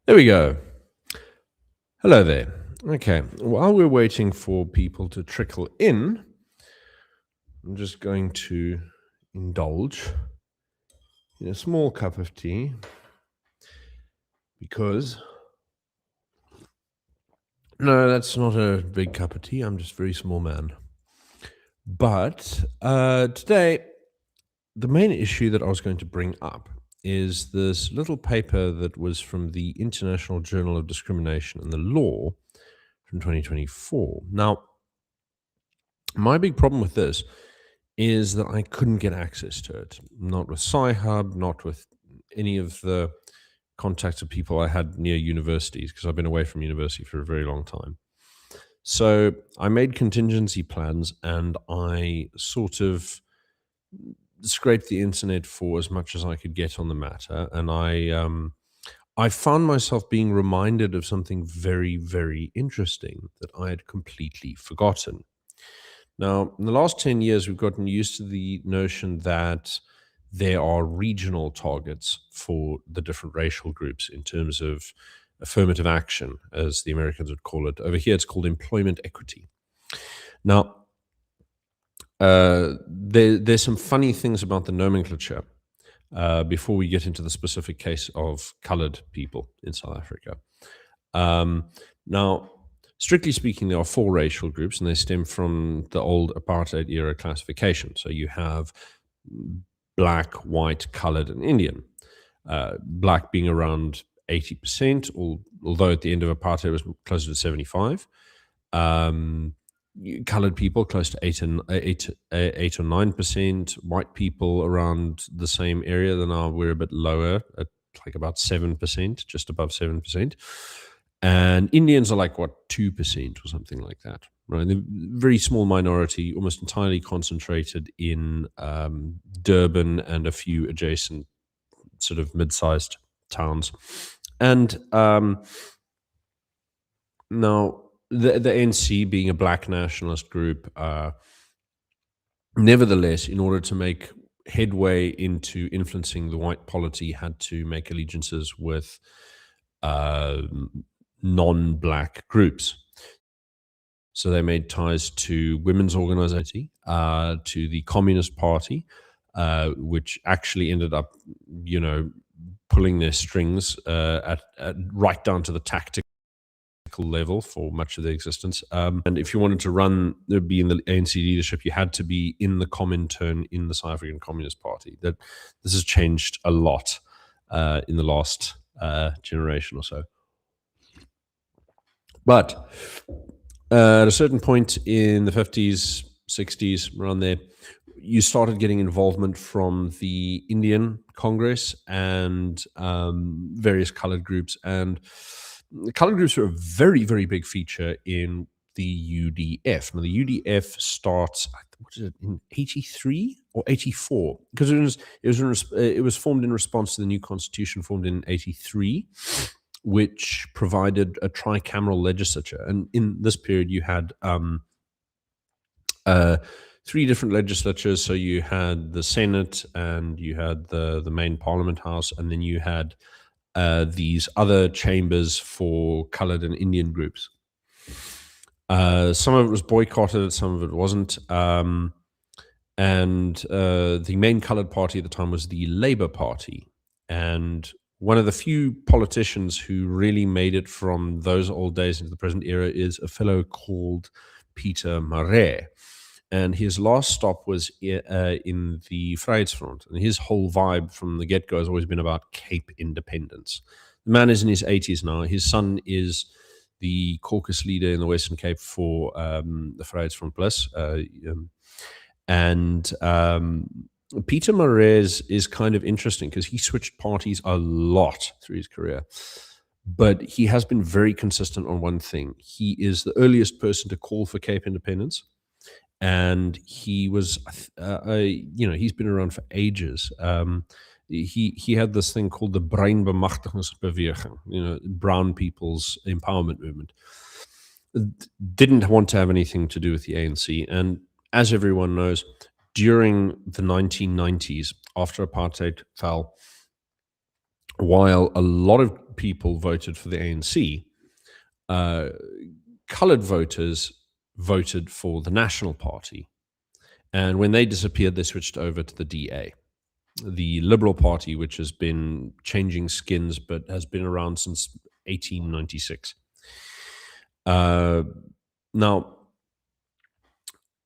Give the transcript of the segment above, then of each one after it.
There we go. Hello there. Okay, while we're waiting for people to trickle in, I'm just going to indulge in a small cup of tea because, no, that's not a big cup of tea. I'm just a very small man. But today, the main issue that I was going to bring up is this little paper that was from the International Journal of Discrimination and the Law from 2024. Now, my big problem with this is that I couldn't get access to it. Not with Sci-Hub, not with any of the contacts of people I had near universities, because I've been away from university for a very long time. So I made contingency plans and I sort of scraped the internet for as much as I could get on the matter. And I found myself being reminded of something very, very interesting that I had completely forgotten. Now, in the last 10 years, we've gotten used to the notion that there are regional targets for the different racial groups in terms of affirmative action, as the Americans would call it. Over here, it's called employment equity. Now, there's some funny things about the nomenclature before we get into the specific case of colored people in South Africa. Now, strictly speaking, there are four racial groups, and they stem from the old apartheid era classification. So you have black, white, colored, and Indian. Black being around 80%, although at the end of apartheid it was closer to 75. Colored people close to 8 or 9%. White people around the same area. Then we're a bit lower at like about 7%, just above 7%. And Indians are like, what, 2% or something like that, right? They're a very small minority, almost entirely concentrated in Durban and a few adjacent sort of mid-sized towns. And now the ANC, being a black nationalist group, nevertheless, in order to make headway into influencing the white polity, had to make allegiances with non-black groups. So they made ties to women's organization, to the Communist Party, which actually ended up, pulling their strings at right down to the tactical level for much of their existence. And if you wanted to be in the ANC leadership, you had to be in the Comintern in the South African Communist Party. This has changed a lot in the last generation or so. But at a certain point in the 50s, 60s, around there, you started getting involvement from the Indian Congress and various colored groups. And the colored groups are a very, very big feature in the UDF. Now, the UDF starts, what is it, in 83 or 84? Because it was formed in response to the new constitution formed in 83, which provided a tricameral legislature. And in this period, you had three different legislatures. So you had the Senate, and you had the main Parliament House, and then you had these other chambers for colored and Indian groups. Some of it was boycotted, some of it wasn't. And the main colored party at the time was the Labour Party. And one of the few politicians who really made it from those old days into the present era is a fellow called Peter Maree. And his last stop was in the Vryheidsfront. And his whole vibe from the get-go has always been about Cape independence. The man is in his 80s now. His son is the caucus leader in the Western Cape for the Vryheidsfront Plus. Peter Maree is kind of interesting because he switched parties a lot through his career. But he has been very consistent on one thing. He is the earliest person to call for Cape independence. And he was, he's been around for ages. He had this thing called the Breinbemachtigingsbeweging, brown people's empowerment movement. Didn't want to have anything to do with the ANC. And as everyone knows, during the 1990s, after apartheid fell, while a lot of people voted for the ANC, uh, colored voters voted for the National Party. And when they disappeared, they switched over to the DA, the Liberal Party, which has been changing skins but has been around since 1896. Now,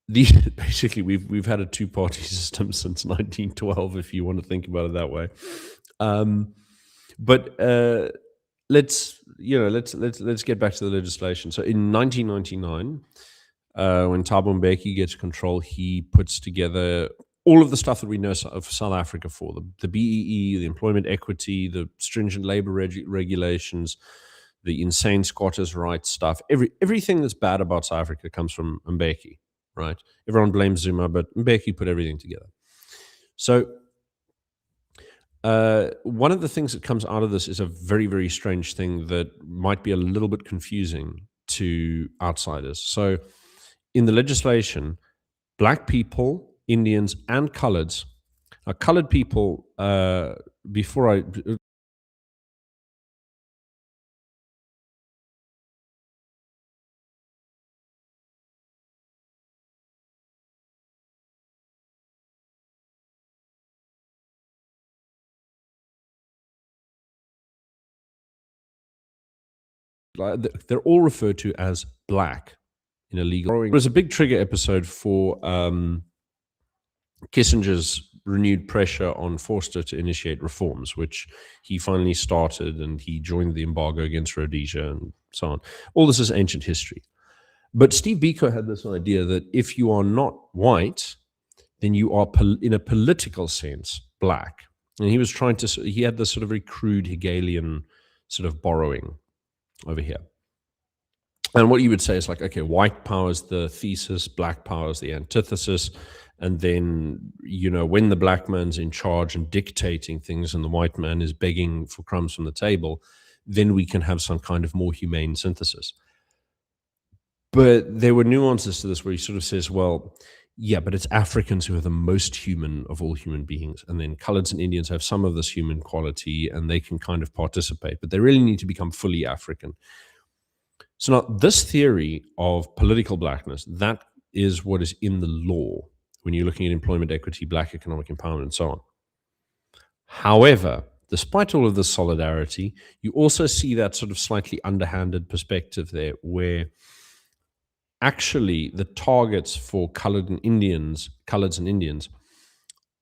basically we've had a two-party system since 1912, if you want to think about it that way. But let's get back to the legislation. So in 1999, when Thabo Mbeki gets control, he puts together all of the stuff that we know of South Africa for the BEE, the employment equity, the stringent labor regulations, the insane squatters' rights stuff. Everything that's bad about South Africa comes from Mbeki, right? Everyone blames Zuma, but Mbeki put everything together. So one of the things that comes out of this is a very, very strange thing that might be a little bit confusing to outsiders. So in the legislation, black people, Indians, and coloreds. Now, colored people, before I they're all referred to as black in a legal. It was a big trigger episode for Kissinger's renewed pressure on Forster to initiate reforms, which he finally started, and he joined the embargo against Rhodesia and so on. All this is ancient history. But Steve Biko had this idea that if you are not white, then you are, in a political sense, black. And he was trying to, he had this sort of very crude Hegelian sort of borrowing over here. And what you would say is like, okay, white power is the thesis, black power is the antithesis. And then, when the black man's in charge and dictating things and the white man is begging for crumbs from the table, then we can have some kind of more humane synthesis. But there were nuances to this where he sort of says, well, yeah, but it's Africans who are the most human of all human beings. And then coloreds and Indians have some of this human quality and they can kind of participate, but they really need to become fully African. So now this theory of political blackness, that is what is in the law when you're looking at employment equity, black economic empowerment, and so on. However, despite all of this solidarity, you also see that sort of slightly underhanded perspective there where actually the targets for coloreds and Indians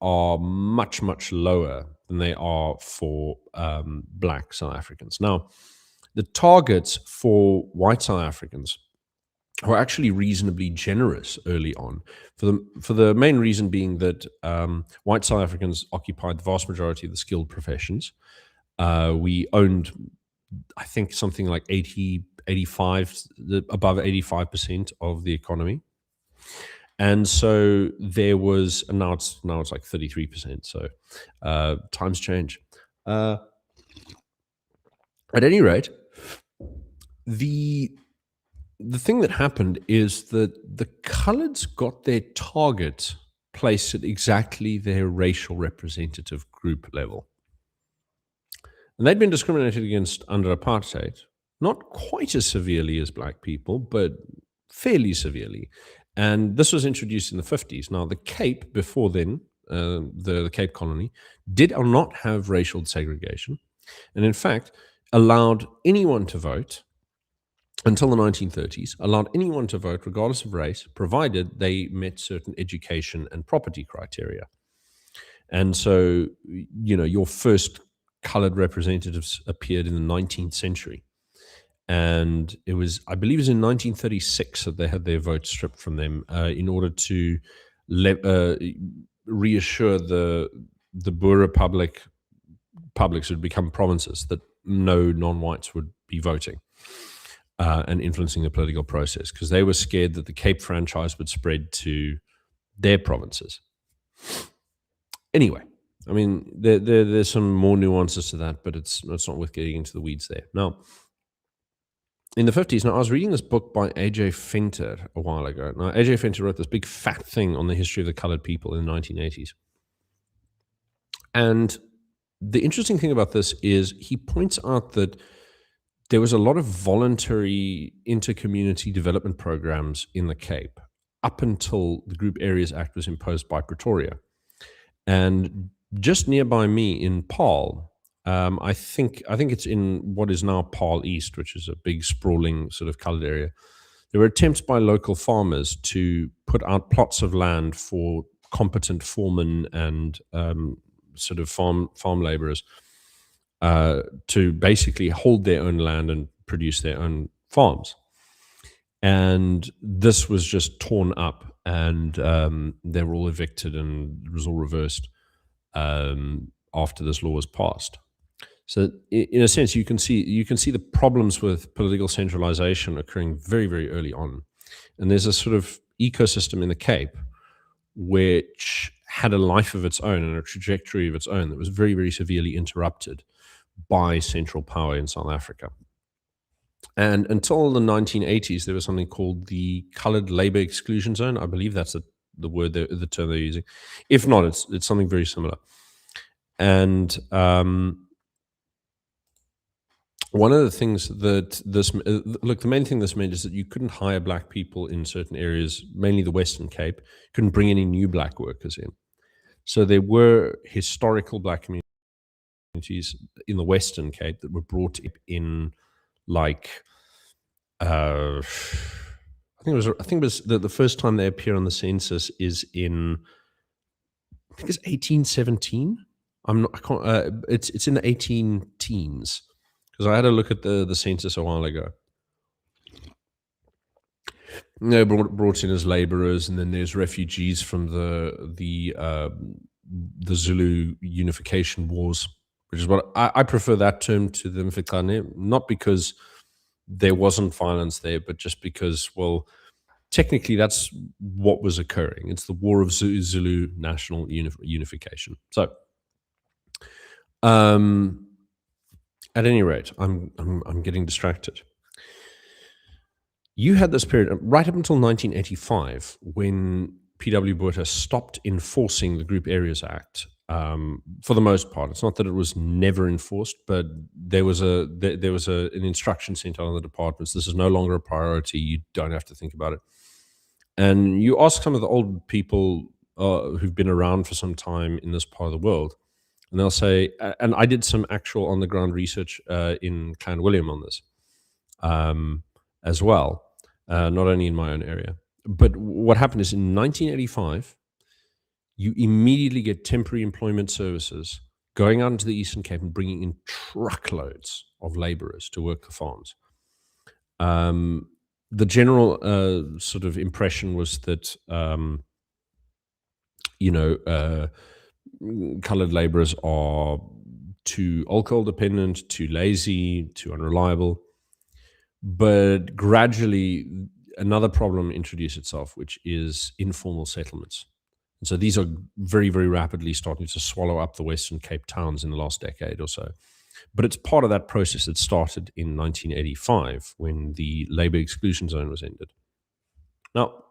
are much, much lower than they are for black South Africans. Now, the targets for white South Africans were actually reasonably generous early on, for the main reason being that white South Africans occupied the vast majority of the skilled professions. We owned, I think, something like 85, above 85% of the economy. And so there was, and now it's like 33%. So times change. At any rate, the thing that happened is that the coloreds got their target placed at exactly their racial representative group level. And they'd been discriminated against under apartheid, not quite as severely as black people, but fairly severely. And this was introduced in the 50s. Now, the Cape, before then, the Cape Colony, did not have racial segregation, and in fact, allowed anyone to vote until the 1930s, allowed anyone to vote regardless of race, provided they met certain education and property criteria. And so, your first colored representatives appeared in the 19th century. And it was, I believe it was in 1936 that they had their votes stripped from them in order to reassure the Boer publics would become provinces, that no non-whites would be voting and influencing the political process, because they were scared that the Cape franchise would spread to their provinces. Anyway, I mean, there's some more nuances to that, but it's not worth getting into the weeds there. Now, in the 50s, now I was reading this book by A.J. Venter a while ago. Now, A.J. Venter wrote this big fat thing on the history of the colored people in the 1980s. And the interesting thing about this is he points out that there was a lot of voluntary inter-community development programs in the Cape up until the Group Areas Act was imposed by Pretoria. And just nearby me in Paarl, I think it's in what is now Paarl East, which is a big sprawling sort of coloured area. There were attempts by local farmers to put out plots of land for competent foremen and sort of farm labourers to basically hold their own land and produce their own farms. And this was just torn up, and they were all evicted, and it was all reversed after this law was passed. So, in a sense, you can see the problems with political centralization occurring very, very early on. And there's a sort of ecosystem in the Cape which had a life of its own and a trajectory of its own that was very, very severely interrupted by central power in South Africa. And until the 1980s, there was something called the Colored Labor Exclusion Zone. I believe that's the word, the term they're using. If not, it's something very similar. And one of the things that the main thing this meant is that you couldn't hire black people in certain areas, mainly the Western Cape, couldn't bring any new black workers in. So there were historical black communities in the Western Cape that were brought in, like, I think it was the first time they appear on the census is in, I think it's 1817. I can't. It's in the 18 teens, because I had a look at the census a while ago. They were brought in as laborers, and then there's refugees from the Zulu unification wars, which is what I prefer that term to the Mfikane, not because there wasn't violence there, but just because, well, technically that's what was occurring. It's the War of Zulu national unification. So, at any rate, I'm getting distracted. You had this period right up until 1985 when P.W. Botha stopped enforcing the Group Areas Act. For the most part, it's not that it was never enforced, but there was an instruction sent out on the departments. This is no longer a priority. You don't have to think about it. And you ask some of the old people who've been around for some time in this part of the world, and they'll say, and I did some actual on the ground research in Clan William on this as well, not only in my own area. But what happened is in 1985, you immediately get temporary employment services going out into the Eastern Cape and bringing in truckloads of laborers to work the farms. The general sort of impression was that, colored laborers are too alcohol dependent, too lazy, too unreliable. But gradually, another problem introduced itself, which is informal settlements. And so these are very, very rapidly starting to swallow up the Western Cape towns in the last decade or so. But it's part of that process that started in 1985 when the labor exclusion zone was ended. Now,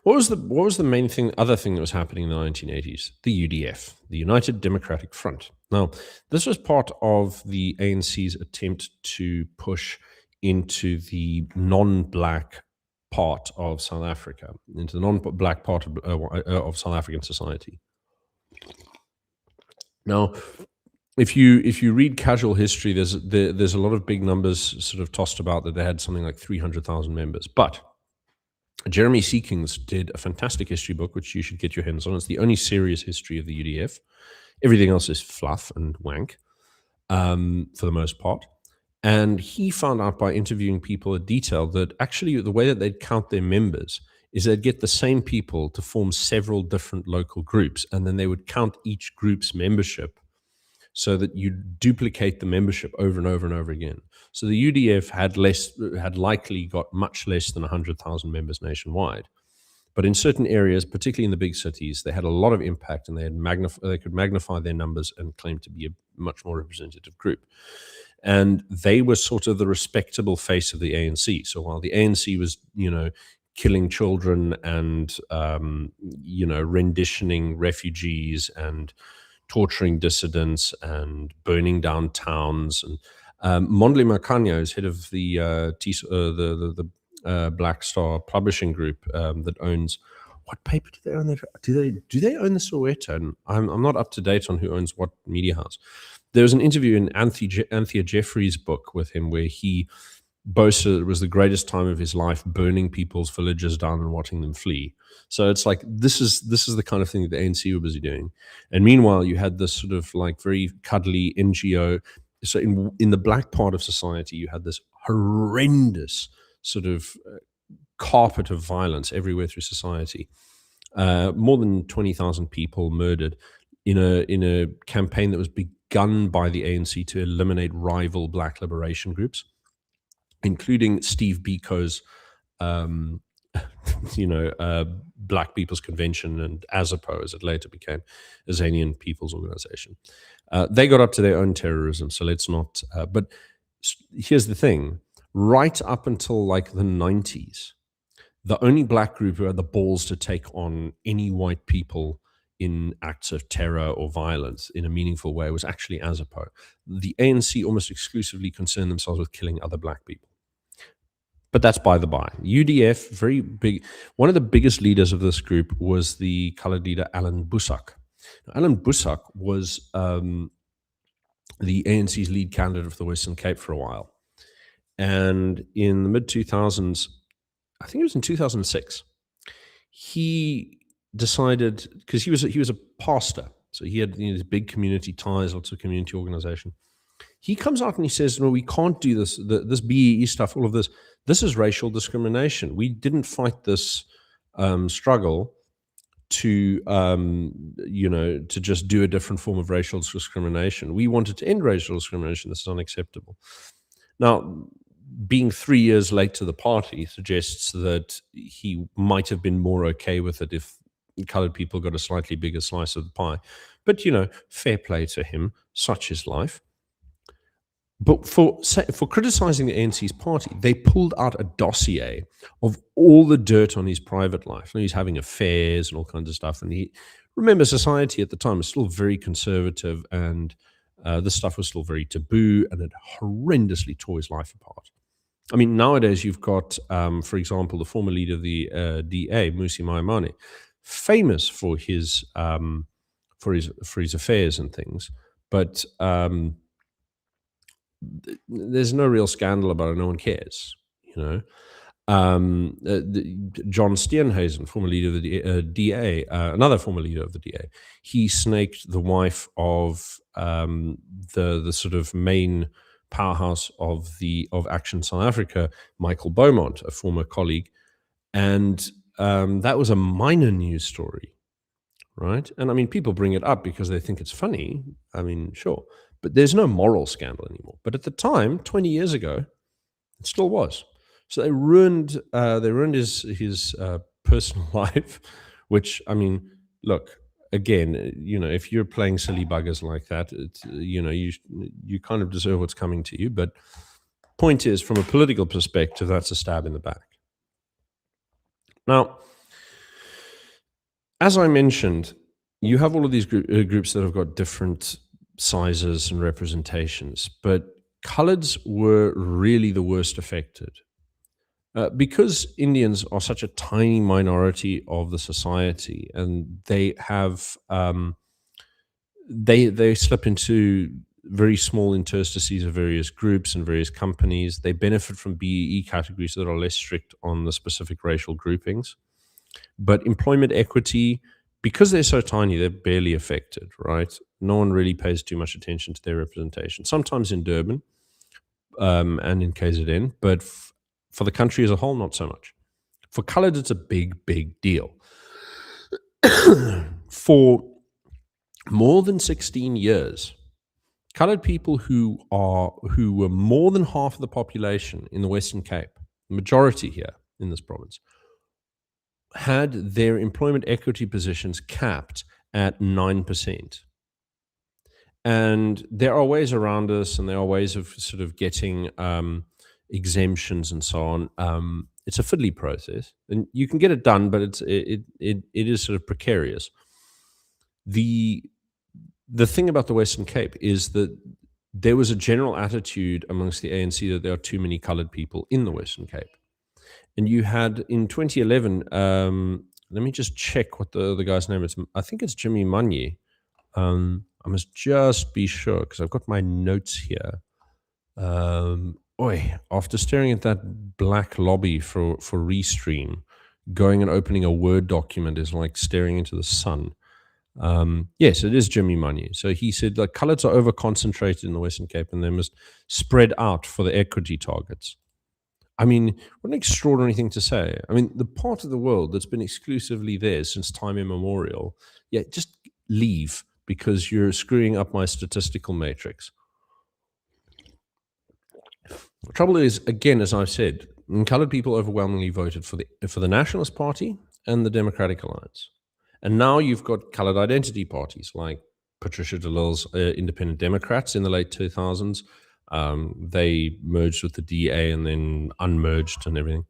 what was the main other thing that was happening in the 1980s? The UDF, the United Democratic Front. Now, this was part of the ANC's attempt to push into the non-black part of South Africa, into the non-black part of South African society. Now, if you read casual history, there's a lot of big numbers sort of tossed about that they had something like 300,000 members. But Jeremy Seekings did a fantastic history book, which you should get your hands on. It's the only serious history of the UDF. Everything else is fluff and wank, for the most part. And he found out by interviewing people in detail that actually the way that they'd count their members is they'd get the same people to form several different local groups, and then they would count each group's membership so that you duplicate the membership over and over and over again. So the UDF had likely got much less than 100,000 members nationwide. But in certain areas, particularly in the big cities, they had a lot of impact, and they could magnify their numbers and claim to be a much more representative group. And they were sort of the respectable face of the ANC. So while the ANC was, killing children and, renditioning refugees and torturing dissidents and burning down towns. And Mondli Macanio is head of the Black Star Publishing Group that owns. What paper do they own? Do they own the Sowetan? And I'm not up to date on who owns what media house. There was an interview in Anthea Jeffrey's book with him where he boasted it was the greatest time of his life, burning people's villages down and watching them flee. So it's like this is the kind of thing that the ANC were busy doing. And meanwhile, you had this sort of like very cuddly NGO. So in the black part of society, you had this horrendous sort of carpet of violence everywhere through society. More than 20,000 people murdered in a campaign that was begun by the ANC to eliminate rival black liberation groups, including Steve Biko's, um, Black People's Convention and ASAPO, as it later became, Azanian People's Organization. They got up to their own terrorism, so let's not. But here's the thing: right up until like the 90s, the only black group who had the balls to take on any white people in acts of terror or violence in a meaningful way was actually ASAPO. The ANC almost exclusively concerned themselves with killing other black people. But that's by the by. UDF, very big. One of the biggest leaders of this group was the colored leader Alan Busak. Now, Alan Busak was the ANC's lead candidate for the Western Cape for a while. And in the mid 2000s, I think it was in 2006, he decided, because he was a pastor, so he had these big community ties, lots of community organization. He comes out and he says, "No, we can't do this. This BEE stuff, all of this. This is racial discrimination. We didn't fight this struggle to to just do a different form of racial discrimination. We wanted to end racial discrimination. This is unacceptable." Now, being 3 years late to the party suggests that he might have been more okay with it if colored people got a slightly bigger slice of the pie. But, fair play to him. Such is life. But for criticizing the ANC's party, they pulled out a dossier of all the dirt on his private life. And he's having affairs and all kinds of stuff. And remember, society at the time was still very conservative, and this stuff was still very taboo, and it horrendously tore his life apart. I mean, nowadays you've got, for example, the former leader of the DA, Musi Maimane, famous for his affairs and things, but there's no real scandal about it. No one cares, John Steenhuisen, former leader of the DA, another former leader of the DA, he snaked the wife of the sort of main powerhouse of Action South Africa, Michael Beaumont, a former colleague, and that was a minor news story, right? And I mean, people bring it up because they think it's funny. I mean, sure, but there's no moral scandal anymore. But at the time, 20 years ago, it still was. So they ruined his personal life, which, I mean, look, again, if you're playing silly buggers like that, you kind of deserve what's coming to you. But point is, from a political perspective, that's a stab in the back. Now, as I mentioned, you have all of these groups that have got different sizes and representations, but coloreds were really the worst affected. Because Indians are such a tiny minority of the society, and they have they slip into very small interstices of various groups and various companies. They benefit from BEE categories that are less strict on the specific racial groupings. But employment equity, because they're so tiny, they're barely affected, right? No one really pays too much attention to their representation. Sometimes in Durban and in KZN, but for the country as a whole, not so much. For colored, it's a big, big deal. For more than 16 years, colored people who were more than half of the population in the Western Cape, the majority here in this province, had their employment equity positions capped at 9%. And there are ways around this, and there are ways of sort of getting exemptions and so on. It's a fiddly process, and you can get it done, but it is sort of precarious. The the thing about the Western Cape is that there was a general attitude amongst the ANC that there are too many colored people in the Western Cape. And you had in 2011, let me just check what the guy's name is. I think it's Jimmy Munye. I must just be sure because I've got my notes here. After staring at that black lobby for Restream, going and opening a Word document is like staring into the sun. Yes, it is Jimmy Munye. So he said like coloreds are over concentrated in the Western Cape and they must spread out for the equity targets. I mean, what an extraordinary thing to say. I mean, the part of the world that's been exclusively there since time immemorial, yeah, just leave because you're screwing up my statistical matrix. The trouble is, again, as I've said, colored people overwhelmingly voted for the Nationalist Party and the Democratic Alliance. And now you've got colored identity parties like Patricia DeLille's Independent Democrats in the late 2000s. They merged with the DA and then unmerged and everything.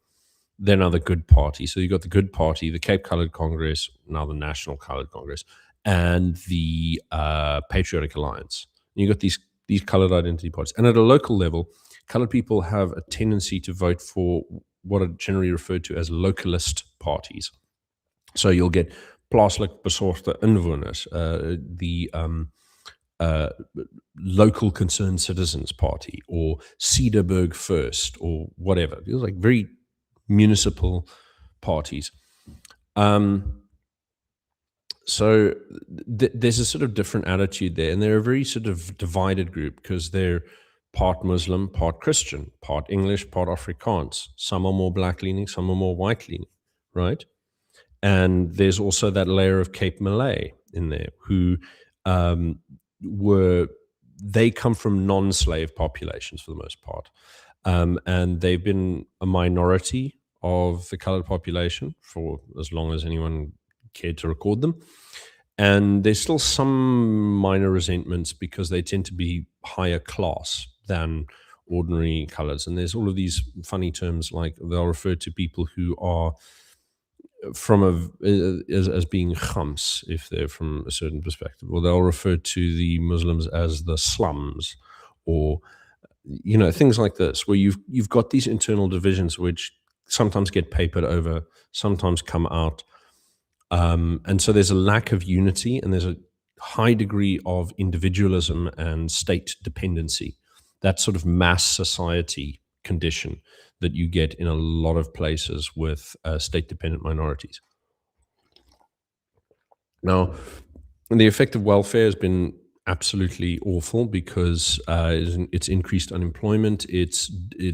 They're now the Good Party. So you've got the Good Party, the Cape Colored Congress, now the National Colored Congress, and the Patriotic Alliance. And you've got these colored identity parties. And at a local level, colored people have a tendency to vote for what are generally referred to as localist parties. So you'll get Plaaslike Besorgde Inwoners, the Local Concerned Citizens Party, or Cedarburg First, or whatever. It was like very municipal parties. So there's a sort of different attitude there, and they're a very sort of divided group because they're part Muslim, part Christian, part English, part Afrikaans. Some are more black leaning, some are more white leaning, right? And there's also that layer of Cape Malay in there who they come from non-slave populations for the most part. And they've been a minority of the colored population for as long as anyone cared to record them. And there's still some minor resentments because they tend to be higher class than ordinary coloreds. And there's all of these funny terms like they'll refer to people who are as being khams if they're from a certain perspective, or they'll refer to the Muslims as the slums, or things like this, where you've got these internal divisions which sometimes get papered over, sometimes come out, and so there's a lack of unity and there's a high degree of individualism and state dependency, that sort of mass society condition that you get in a lot of places with state-dependent minorities. Now, the effect of welfare has been absolutely awful because it's increased unemployment. It's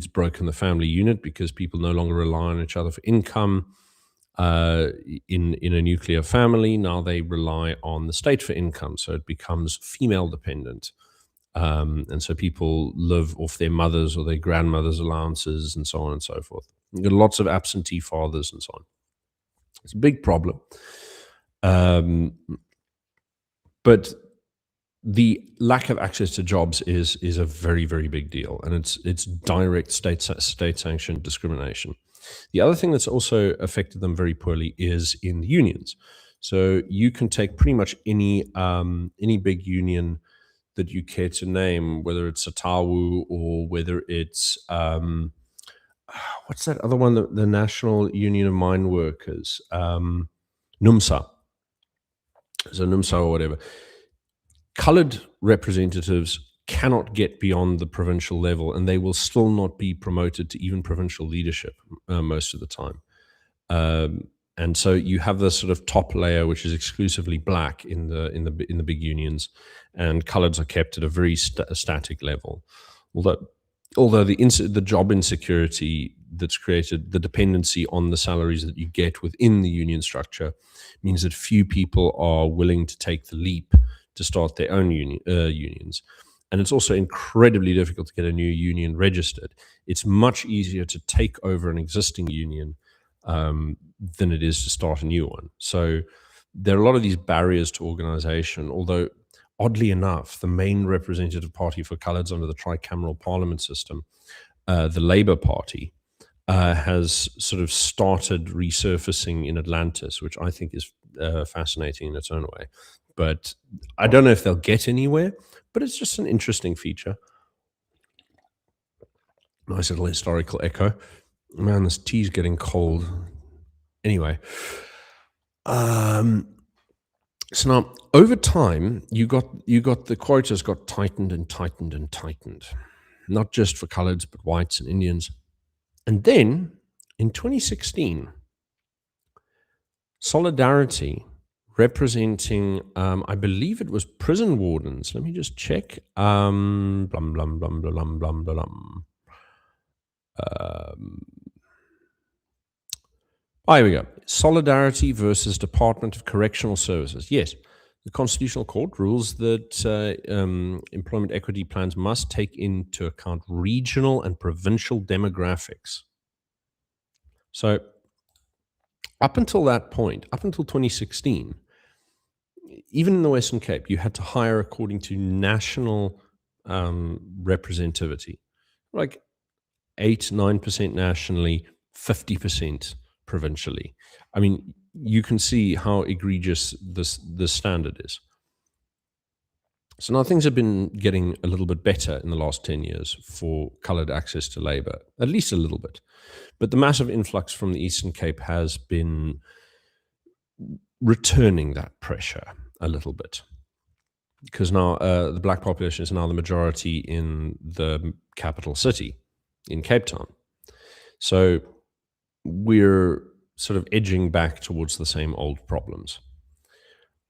broken the family unit because people no longer rely on each other for income. In a nuclear family, now they rely on the state for income, so it becomes female dependent. And so people live off their mothers' or their grandmother's allowances and so on and so forth. You get lots of absentee fathers and so on. It's a big problem. But the lack of access to jobs is a very, very big deal. And it's direct state-sanctioned discrimination. The other thing that's also affected them very poorly is in the unions. So you can take pretty much any big union that you care to name, whether it's Satawu or whether it's what's that other one, the National Union of Mine Workers, NUMSA. So NUMSA or whatever. Colored representatives cannot get beyond the provincial level, and they will still not be promoted to even provincial leadership most of the time. And so you have this sort of top layer, which is exclusively black in the big unions, and coloreds are kept at a very static level. Although the job insecurity that's created, the dependency on the salaries that you get within the union structure, means that few people are willing to take the leap to start their own unions. And it's also incredibly difficult to get a new union registered. It's much easier to take over an existing union than it is to start a new one. So there are a lot of these barriers to organization, although oddly enough, the main representative party for coloreds under the tricameral parliament system, the Labour Party, has sort of started resurfacing in Atlantis, which I think is fascinating in its own way. But I don't know if they'll get anywhere, but it's just an interesting feature. Nice little historical echo. Man, this tea's getting cold. Anyway, so now over time, you got the quotas got tightened and tightened and tightened, not just for coloreds but whites and Indians. And then in 2016, Solidarity, representing, I believe it was prison wardens. Let me just check. Blum blum blum blum blum blum blum. Here we go. Solidarity versus Department of Correctional Services. Yes, the Constitutional Court rules that employment equity plans must take into account regional and provincial demographics. So up until that point, up until 2016, even in the Western Cape, you had to hire according to national representativity, like 8-9% nationally, 50% provincially. I mean, you can see how egregious this standard is. So now things have been getting a little bit better in the last 10 years for coloured access to labour, at least a little bit. But the massive influx from the Eastern Cape has been returning that pressure a little bit, because now the black population is now the majority in the capital city, in Cape Town. So we're sort of edging back towards the same old problems.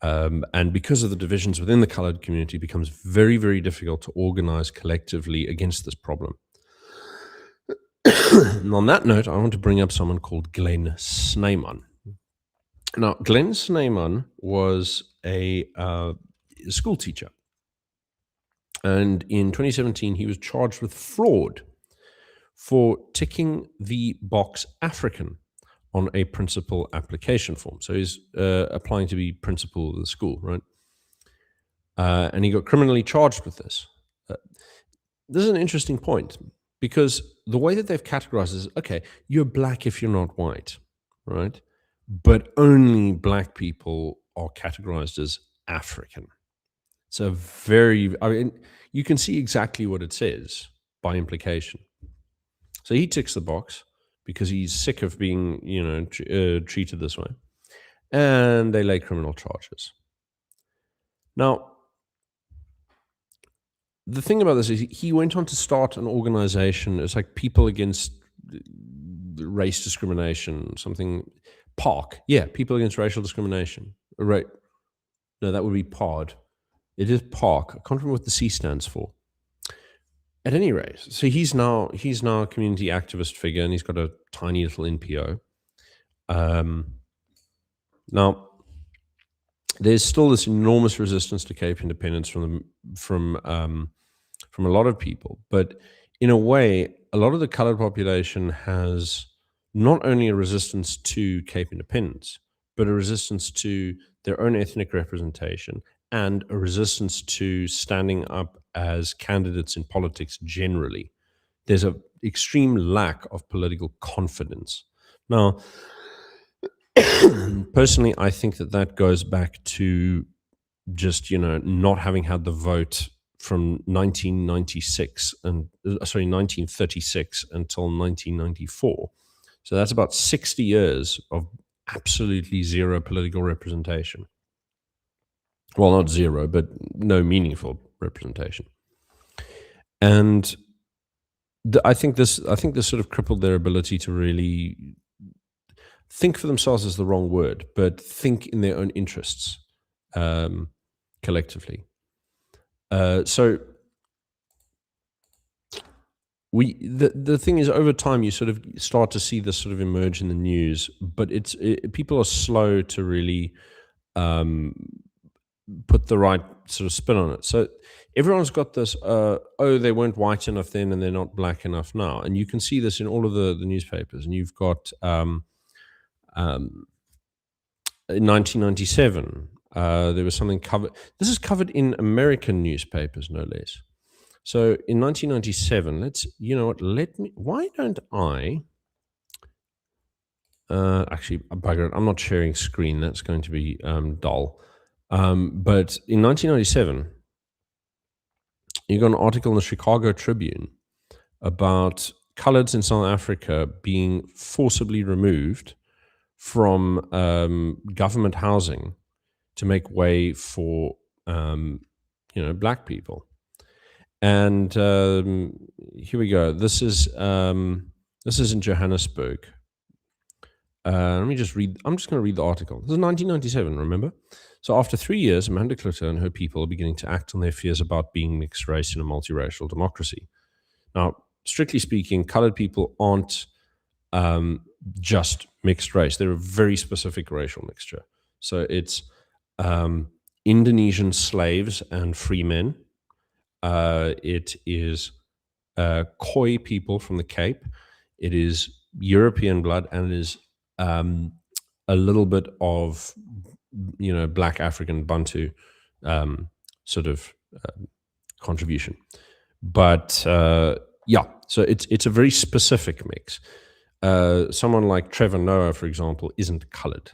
And because of the divisions within the coloured community, it becomes very, very difficult to organize collectively against this problem. And on that note, I want to bring up someone called Glenn Snyman. Now, Glenn Snyman was a school teacher. And in 2017, he was charged with fraud for ticking the box African on a principal application form. So he's applying to be principal of the school, right? And he got criminally charged with this. This is an interesting point, because the way that they've categorized is, okay, you're black if you're not white, right? But only black people are categorized as African. So I mean, you can see exactly what it says by implication. So he ticks the box because he's sick of being, treated this way, and they lay criminal charges. Now, the thing about this is he went on to start an organization. It's like People Against Race Discrimination, something. PARC. Yeah, People Against Racial Discrimination. Right. No, that would be PARD. It is PARC. I can't remember what the C stands for. At any rate, so he's now a community activist figure, and he's got a tiny little NPO. Now, there's still this enormous resistance to Cape independence from a lot of people, but in a way, a lot of the coloured population has not only a resistance to Cape independence, but a resistance to their own ethnic representation, and a resistance to standing up as candidates in politics generally. There's an extreme lack of political confidence. Now, personally, I think that goes back to just, not having had the vote from 1936 and 1936 until 1994. So that's about 60 years of absolutely zero political representation. Well, not zero, but no meaningful representation. And I think this sort of crippled their ability to really think for themselves is the wrong word, but think in their own interests collectively. So the thing is, over time, you sort of start to see this sort of emerge in the news, but people are slow to really put the right sort of spin on it. So everyone's got this, they weren't white enough then and they're not black enough now. And you can see this in all of the newspapers. And you've got in 1997, there was something covered. This is covered in American newspapers, no less. So in 1997, why don't I, actually, bugger it, I'm not sharing screen. That's going to be dull. But in 1997, you got an article in the Chicago Tribune about coloreds in South Africa being forcibly removed from government housing to make way for black people. And here we go. This is in Johannesburg. Let me just read. I'm just going to read the article. This is 1997. Remember. So after 3 years, Amanda Klutter and her people are beginning to act on their fears about being mixed race in a multiracial democracy. Now, strictly speaking, colored people aren't just mixed race. They're a very specific racial mixture. So it's Indonesian slaves and free men. It is Khoi people from the Cape. It is European blood, and it is a little bit of Black African Bantu sort of contribution. But yeah, so it's a very specific mix. Someone like Trevor Noah, for example, isn't colored.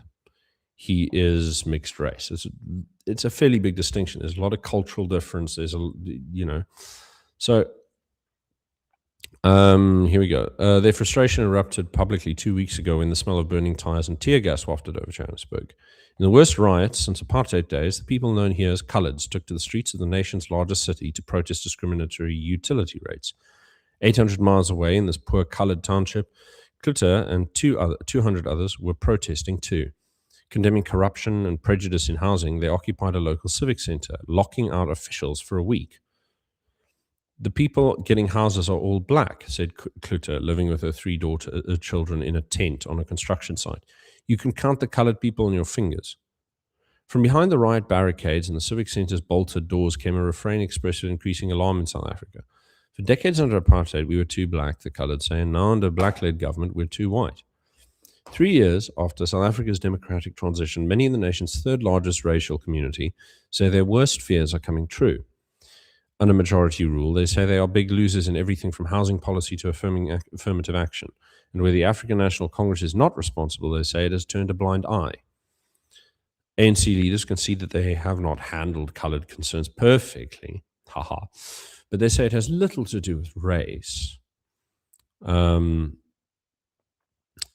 He is mixed race. It's a fairly big distinction. There's a lot of cultural difference. There's so here we go. Their frustration erupted publicly 2 weeks ago when the smell of burning tires and tear gas wafted over Johannesburg. In the worst riots since apartheid days, the people known here as coloreds took to the streets of the nation's largest city to protest discriminatory utility rates. 800 miles away in this poor colored township, Klutter and 200 others were protesting too. Condemning corruption and prejudice in housing, they occupied a local civic center, locking out officials for a week. The people getting houses are all black, said Klutter, living with her 3 children in a tent on a construction site. You can count the colored people on your fingers. From behind the riot barricades and the civic center's bolted doors came a refrain expressive of increasing alarm in South Africa. For decades under apartheid, we were too black, the colored say, and now under black-led government, we're too white. 3 years after South Africa's democratic transition, many in the nation's third largest racial community say their worst fears are coming true. Under majority rule, they say they are big losers in everything from housing policy to affirmative action. And where the African National Congress is not responsible, they say it has turned a blind eye. ANC leaders concede that they have not handled colored concerns perfectly, but they say it has little to do with race. And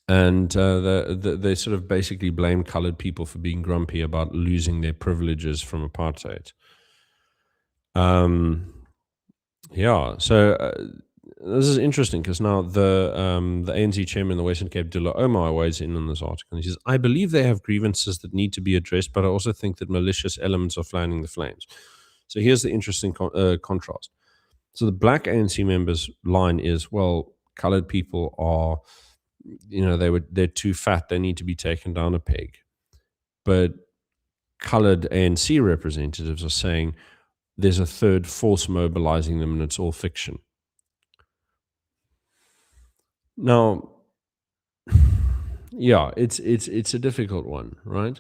they sort of basically blame colored people for being grumpy about losing their privileges from apartheid. Yeah, so this is interesting because now the ANC chairman, the Western Cape, Dula Omar, weighs in on this article. He says, I believe they have grievances that need to be addressed, but I also think that malicious elements are fanning the flames. So here's the interesting contrast. So the black ANC members' line is, well, colored people are, they're too fat, they need to be taken down a peg. But colored ANC representatives are saying there's a third force mobilizing them and it's all fiction. Now, yeah, it's a difficult one, right?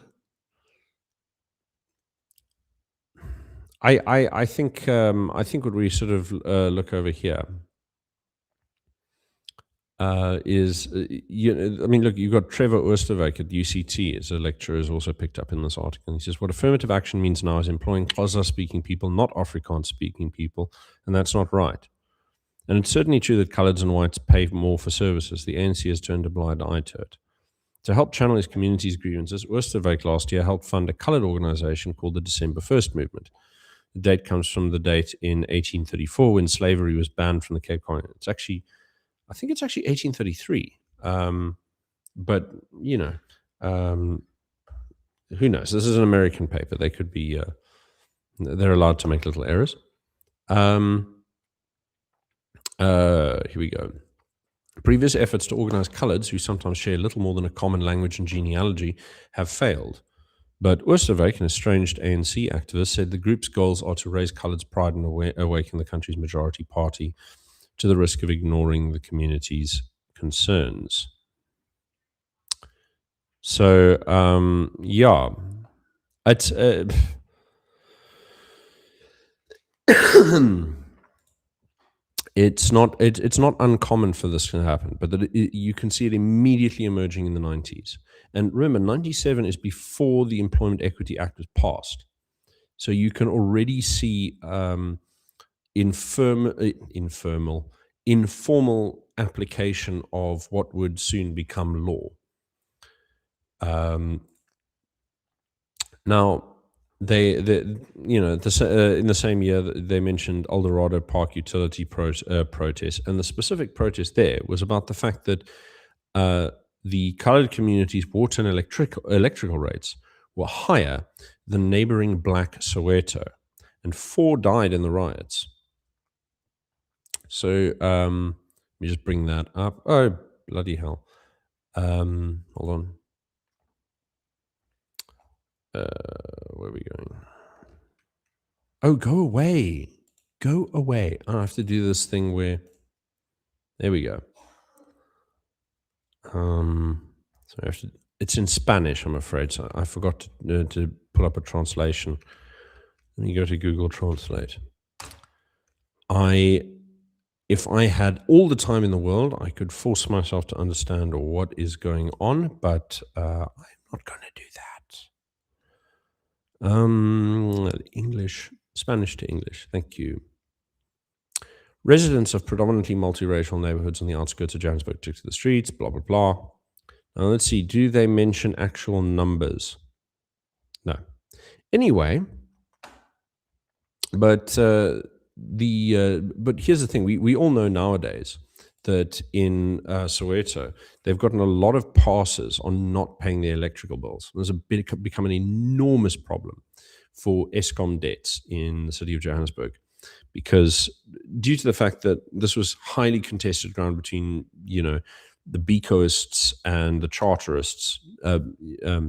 I think what we sort of look over here is, look, you've got Trevor Oosterwyk at UCT as a lecturer, is also picked up in this article. He says, what affirmative action means now is employing Xhosa-speaking people, not Afrikaans-speaking people, and that's not right. And it's certainly true that coloreds and whites pay more for services. The ANC has turned a blind eye to it. To help channel his community's grievances, Oosterwyk last year helped fund a colored organization called the December 1st Movement. The date comes from the date in 1834 when slavery was banned from the Cape Colony. I think it's actually 1833. But, who knows? This is an American paper. They could be, they're allowed to make little errors. Here we go. Previous efforts to organize coloreds, who sometimes share little more than a common language and genealogy, have failed. But Oosterwyk, an estranged ANC activist, said the group's goals are to raise coloreds' pride and awaken the country's majority party to the risk of ignoring the community's concerns. So, yeah, it's it's not uncommon for this to happen, but that you can see it immediately emerging in the 90s. And remember, 97 is before the Employment Equity Act was passed. So you can already see informal application of what would soon become law. Um, Now, in the same year, they mentioned Eldorado Park utility protest, and the specific protest there was about the fact that uh, the colored community's water and electrical rates were higher than neighboring black Soweto, and 4 died in the riots. So let me just bring that up. Oh, bloody hell! Hold on. Where are we going? Oh, go away. Go away. I have to do this thing where. There we go. So I have to. It's in Spanish, I'm afraid. So I forgot to put up a translation. Let me go to Google Translate. If I had all the time in the world, I could force myself to understand what is going on, but I'm not going to do that. Spanish to English. Thank you. Residents of predominantly multiracial neighborhoods on the outskirts of Johannesburg took to the streets, blah, blah, blah. Now, let's see. Do they mention actual numbers? No. Anyway, but but here's the thing. We all know nowadays that in Soweto, they've gotten a lot of passes on not paying their electrical bills. There's become an enormous problem for Eskom debts in the city of Johannesburg, because due to the fact that this was highly contested ground between, the Becoists and the Charterists,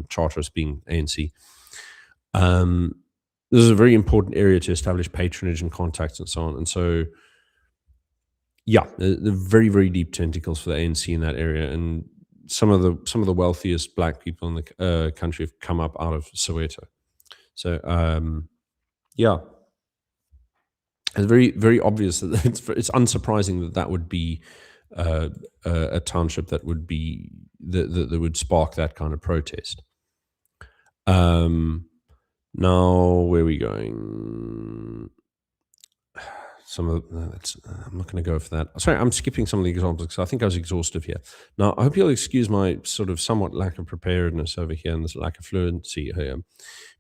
Charterists being ANC, this is a very important area to establish patronage and contacts and so on. And so, yeah, the very, very deep tentacles for the ANC in that area, and some of the wealthiest black people in the country have come up out of Soweto. So, yeah. It's very, very obvious that it's unsurprising that would be a township that would be that would spark that kind of protest. Now, where are we going? I'm not going to go for that. Sorry, I'm skipping some of the examples because I think I was exhaustive here. Now, I hope you'll excuse my sort of somewhat lack of preparedness over here and this lack of fluency here,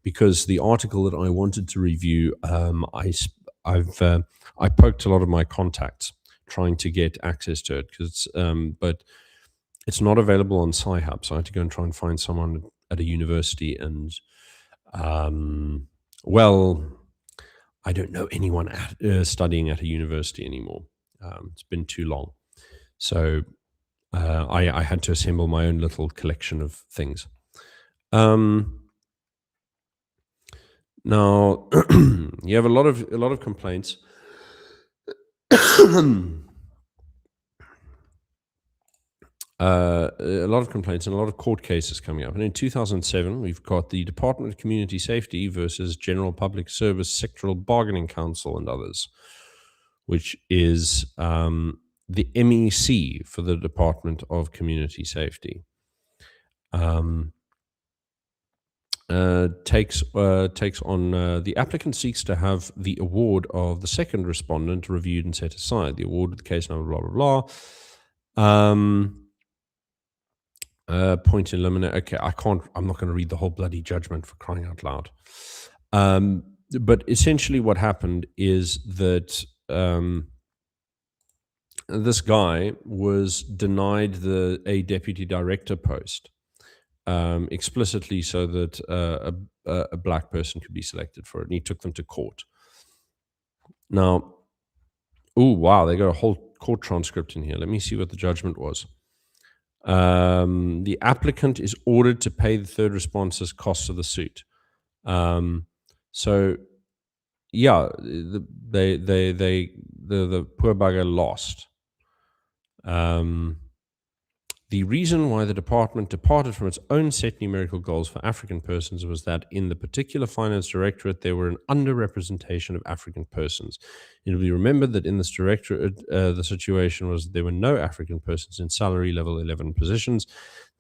because the article that I wanted to review, I poked a lot of my contacts trying to get access to it, but it's not available on Sci-Hub, so I had to go and try and find someone at a university, and I don't know anyone studying at a university anymore. It's been too long, so I had to assemble my own little collection of things. Now, you have a lot of complaints. A lot of complaints and a lot of court cases coming up. And in 2007, we've got the Department of Community Safety versus General Public Service Sectoral Bargaining Council and others, which is the MEC for the Department of Community Safety. Takes on the applicant seeks to have the award of the second respondent reviewed and set aside. The award of the case number, blah, blah, blah. Point eliminate. Okay, I'm not going to read the whole bloody judgment, for crying out loud. But essentially what happened is that this guy was denied a deputy director post, explicitly so that a black person could be selected for it, and he took them to court. Now, wow, they got a whole court transcript in here. Let me see what the judgment was. The applicant is ordered to pay the third response's costs of the suit. So, yeah, the poor bugger lost. The reason why the department departed from its own set numerical goals for African persons was that in the particular finance directorate, there were an underrepresentation of African persons. It will be remembered that in this directorate, the situation was there were no African persons in salary level 11 positions.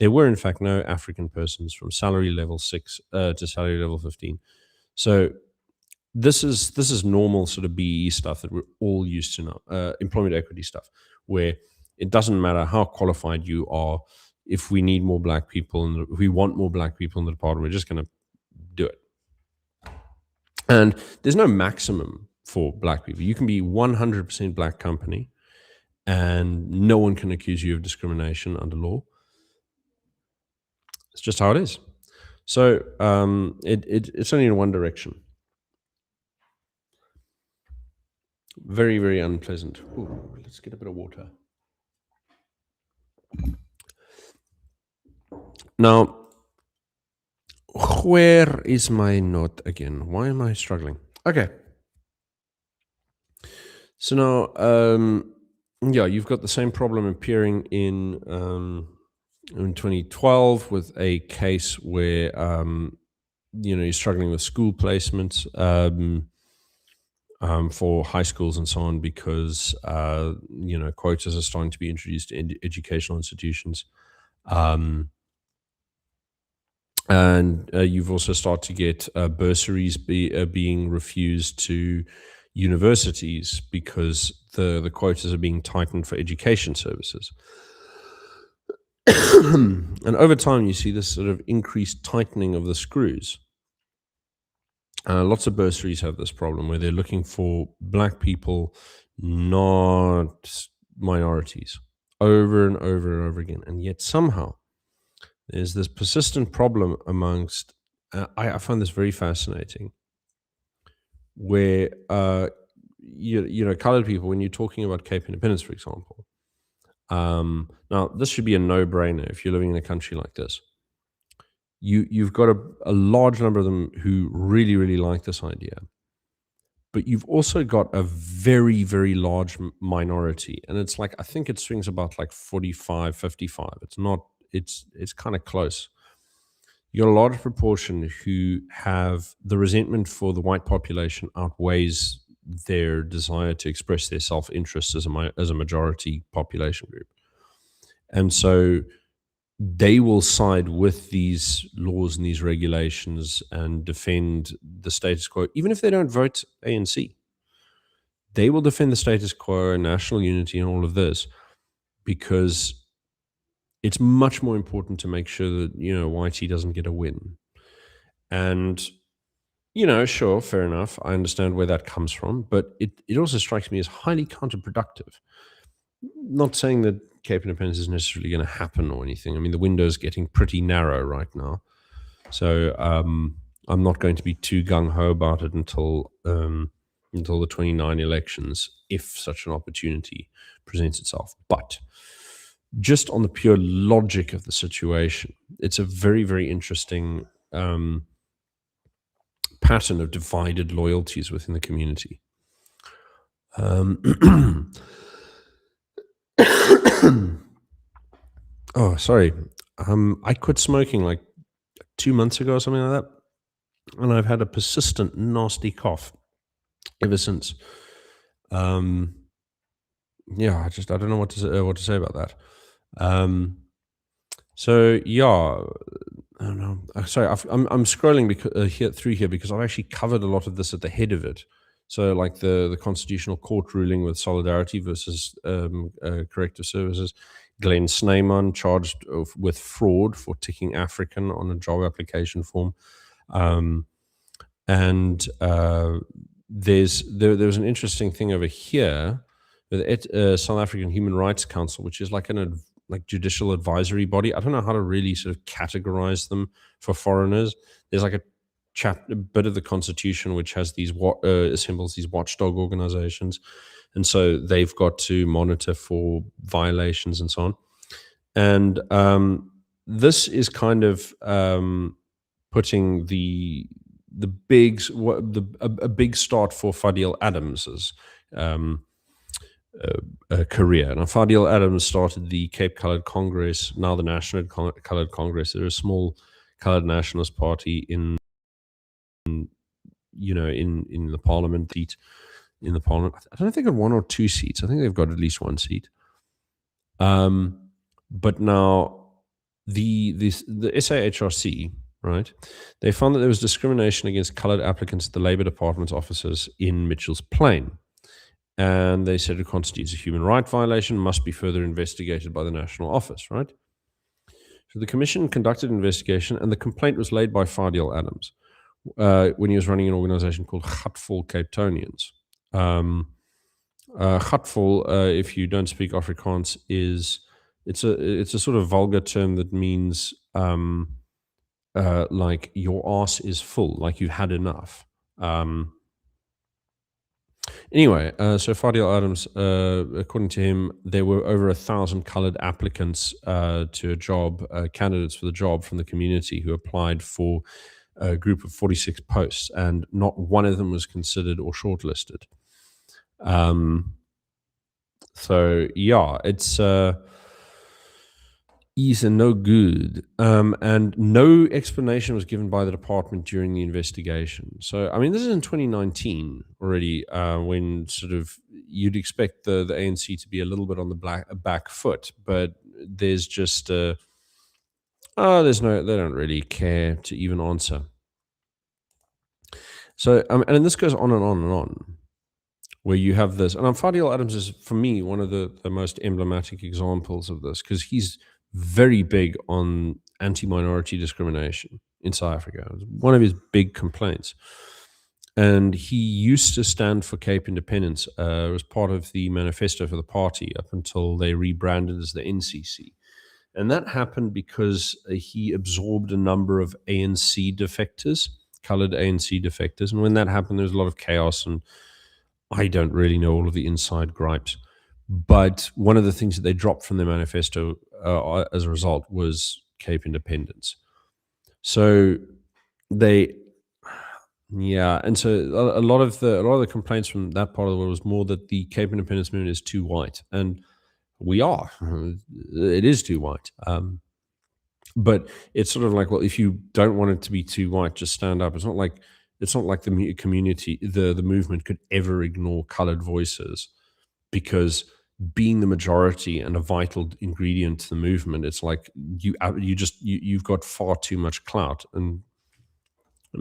There were, in fact, no African persons from salary level 6 to salary level 15. So this is normal sort of BE stuff that we're all used to now, employment equity stuff, where it doesn't matter how qualified you are. If we need more black people and if we want more black people in the department, we're just going to do it. And there's no maximum for black people. You can be 100% black company, and no one can accuse you of discrimination under law. It's just how it is. So it's only in one direction. Very, very unpleasant. Ooh, let's get a bit of water. Now, where is my note again? Why am I struggling? Okay. So now, yeah, you've got the same problem appearing in 2012 with a case where you're struggling with school placements for high schools and so on because quotas are starting to be introduced in educational institutions. And you've also started to get bursaries being refused to universities because the quotas are being tightened for education services. And over time, you see this sort of increased tightening of the screws. Lots of bursaries have this problem where they're looking for black people, not minorities, over and over and over again. And yet somehow there's this persistent problem amongst, I find this very fascinating, where, colored people, when you're talking about Cape Independence, for example, now this should be a no-brainer if you're living in a country like this. You've got a large number of them who really, really like this idea. But you've also got a very, very large minority. And it's like, I think it swings about like 45, 55. It's not, it's kind of close. You got a large proportion who have the resentment for the white population outweighs their desire to express their self-interest as a majority population group. And so they will side with these laws and these regulations and defend the status quo, even if they don't vote ANC. They will defend the status quo and national unity and all of this because it's much more important to make sure that, YT doesn't get a win. And, sure, fair enough. I understand where that comes from, but it also strikes me as highly counterproductive. Not saying that Cape Independence is necessarily going to happen or anything. I mean, the window is getting pretty narrow right now. So I'm not going to be too gung-ho about it until the 29 elections, if such an opportunity presents itself. But just on the pure logic of the situation, it's a very, very interesting pattern of divided loyalties within the community. Oh, sorry. I quit smoking like 2 months ago or something like that, and I've had a persistent nasty cough ever since. Yeah, I don't know what to say about that. So yeah, I don't know. Sorry, I'm scrolling through here because I've actually covered a lot of this at the head of it. So like the Constitutional Court ruling with Solidarity versus Corrective Services. Glenn Snyman charged with fraud for ticking African on a job application form. And there's an interesting thing over here with South African Human Rights Council, which is like judicial advisory body. I don't know how to really sort of categorize them for foreigners. There's like a bit of the Constitution which has these assembles these watchdog organizations, and so they've got to monitor for violations and so on. And this is kind of putting a big start for Fadil Adams's career. Now, Fadil Adams started the Cape Coloured Congress, now the National Coloured Congress. They're a small coloured nationalist party in the parliament seat. In the parliament, I don't think they've got 1 or 2 seats. I think they've got at least 1 seat. But now the SAHRC, right? They found that there was discrimination against colored applicants at the Labor Department's offices in Mitchell's Plain. And they said it constitutes a human right violation, must be further investigated by the National Office, right? So the commission conducted an investigation, and the complaint was laid by Fardeel Adams when he was running an organization called Gatful Capetonians. Gatful, if you don't speak Afrikaans, it's a sort of vulgar term that means like your ass is full, like you've had enough. Anyway, so Fardeel Adams, according to him, there were over 1,000 colored applicants to a job, candidates for the job from the community who applied for a group of 46 posts, and not one of them was considered or shortlisted. So yeah, it's is no good. And no explanation was given by the department during the investigation. So, I mean, this is in 2019 already, when sort of you'd expect the ANC to be a little bit on the back foot, but there's just, they don't really care to even answer. So, and this goes on and on and on, where you have this, and Fardeel Adams is, for me, one of the most emblematic examples of this, because he's very big on anti-minority discrimination in South Africa. It was one of his big complaints. And he used to stand for Cape independence. It was part of the manifesto for the party up until they rebranded as the NCC. And that happened because he absorbed a number of ANC defectors, colored ANC defectors. And when that happened, there was a lot of chaos, and I don't really know all of the inside gripes. But one of the things that they dropped from their manifesto as a result was Cape independence. So and so a lot of the complaints from that part of the world was more that the Cape independence movement is too white, and it is too white. But it's sort of like, well, if you don't want it to be too white, just stand up. It's not like the community, the movement could ever ignore colored voices, because being the majority and a vital ingredient to the movement, it's like you've got far too much clout, and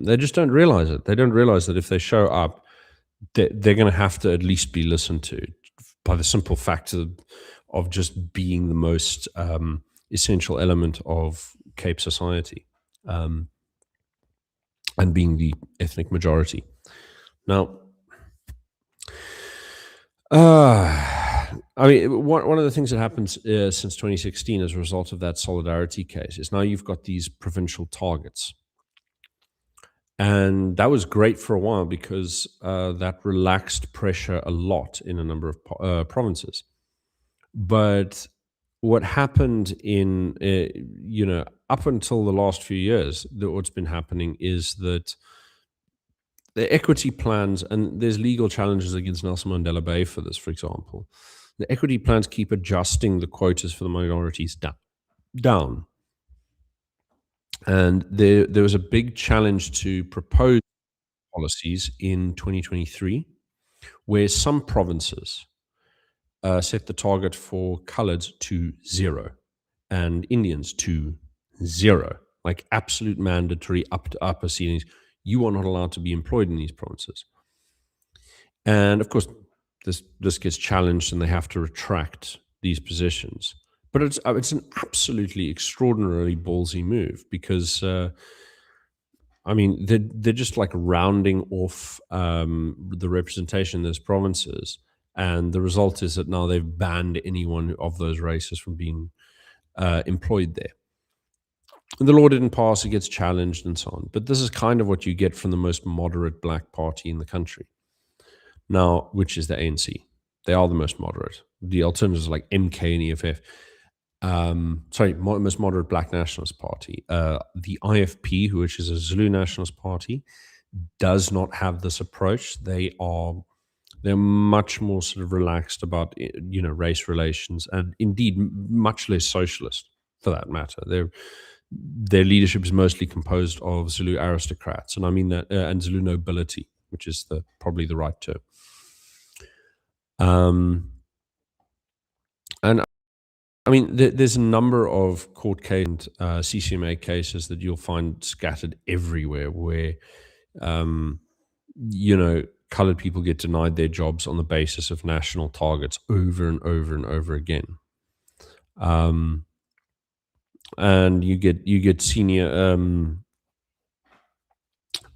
they just don't realize it. They don't realize that if they show up, they're going to have to at least be listened to, by the simple fact of just being the most essential element of Cape society, and being the ethnic majority. Now, I mean, one of the things that happens since 2016 as a result of that solidarity case is now you've got these provincial targets. And that was great for a while, because that relaxed pressure a lot in a number of provinces. But what happened up until the last few years, what's been happening is that the equity plans, and there's legal challenges against Nelson Mandela Bay for this, for example. The equity plans keep adjusting the quotas for the minorities down. And there was a big challenge to propose policies in 2023, where some provinces set the target for colored to 0 and Indians to 0, like absolute mandatory up to upper ceilings. You are not allowed to be employed in these provinces. And of course, this gets challenged, and they have to retract these positions. But it's an absolutely extraordinarily ballsy move, because I mean, they're just like rounding off the representation in those provinces, and the result is that now they've banned anyone of those races from being employed there. And the law didn't pass; it gets challenged and so on. But this is kind of what you get from the most moderate black party in the country now, which is the ANC. They are the most moderate. The alternatives are like MK and EFF. Most moderate black nationalist party. The IFP, which is a Zulu nationalist party, does not have this approach. They're much more sort of relaxed about race relations, and indeed much less socialist for that matter. Their leadership is mostly composed of Zulu aristocrats, and I mean that, and Zulu nobility, which is probably the right term. And I mean, there's a number of court case and CCMA cases that you'll find scattered everywhere where, um, colored people get denied their jobs on the basis of national targets over and over and over again. Um, and you get senior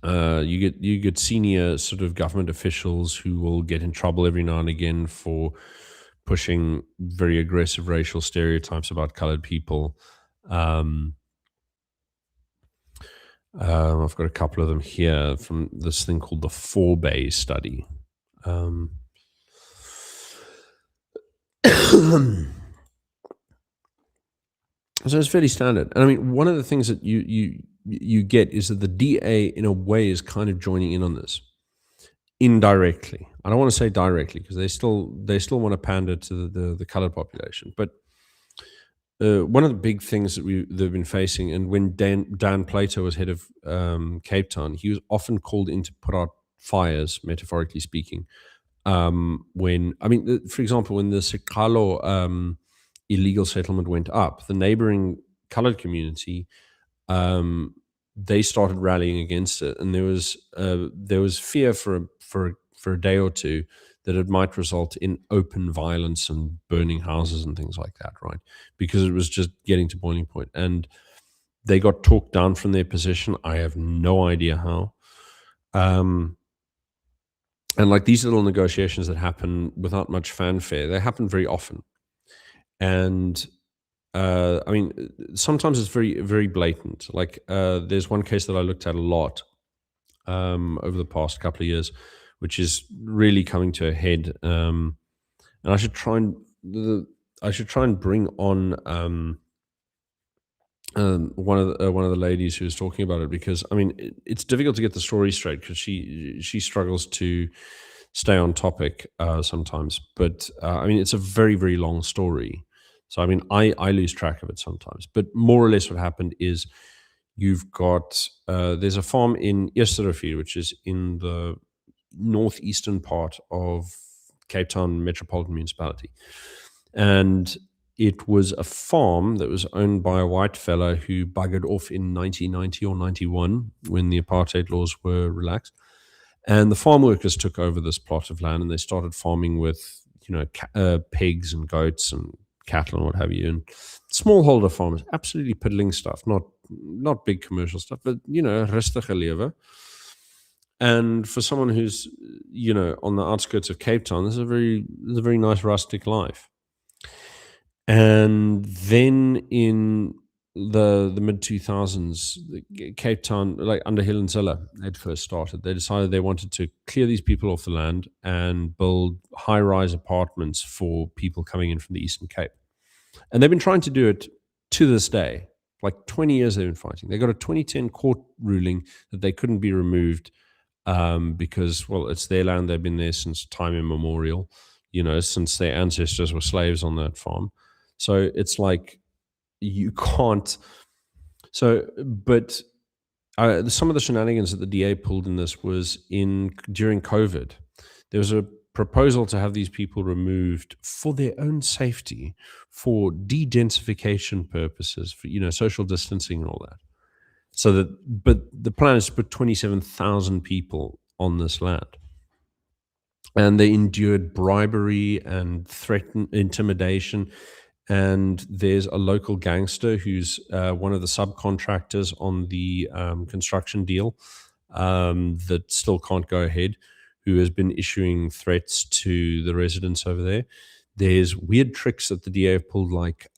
you get senior sort of government officials who will get in trouble every now and again for pushing very aggressive racial stereotypes about colored people. Um, I've got a couple of them here from this thing called the Four Bay Study. Um, so it's fairly standard. And I mean, one of the things that you get is that the DA, in a way, is kind of joining in on this indirectly. I don't want to say directly because they still want to pander to the colored population. But one of the big things that they've been facing, and when Dan Plato was head of Cape Town, he was often called in to put out fires, metaphorically speaking. When I mean, for example, when the Sekalo illegal settlement went up, the neighboring colored community, they started rallying against it, and there was fear for a day or two that it might result in open violence and burning houses and things like that, right? Because it was just getting to boiling point, and they got talked down from their position. I have no idea how. And like these little negotiations that happen without much fanfare, they happen very often. And I mean, sometimes it's very, very blatant. Like there's one case that I looked at a lot over the past couple of years, which is really coming to a head. And I should try and bring on one of the ladies who was talking about it, because I mean it's difficult to get the story straight because she struggles to stay on topic sometimes. But I mean it's a very, very long story, so I mean I lose track of it sometimes. But more or less what happened is you've got there's a farm in Eersterivier, which is in the northeastern part of Cape Town Metropolitan Municipality. And it was a farm that was owned by a white fella who buggered off in 1990 or 91 when the apartheid laws were relaxed. And the farm workers took over this plot of land and they started farming with, pigs and goats and cattle and what have you. And smallholder farmers, absolutely piddling stuff, not big commercial stuff, but, rustige lewe. And for someone who's, on the outskirts of Cape Town, this is a very nice rustic life. And then in the mid 2000s, Cape Town, like under Hill and Zilla, had first started. They decided they wanted to clear these people off the land and build high-rise apartments for people coming in from the Eastern Cape. And they've been trying to do it to this day. Like 20 years they've been fighting. They got a 2010 court ruling that they couldn't be removed because, well, it's their land. They've been there since time immemorial, since their ancestors were slaves on that farm. So it's like you can't. So, but some of the shenanigans that the DA pulled in this was during COVID. There was a proposal to have these people removed for their own safety, for de-densification purposes, for social distancing and all that. But the plan is to put 27,000 people on this land. And they endured bribery and intimidation. And there's a local gangster who's one of the subcontractors on the construction deal that still can't go ahead, who has been issuing threats to the residents over there. There's weird tricks that the DA have pulled, like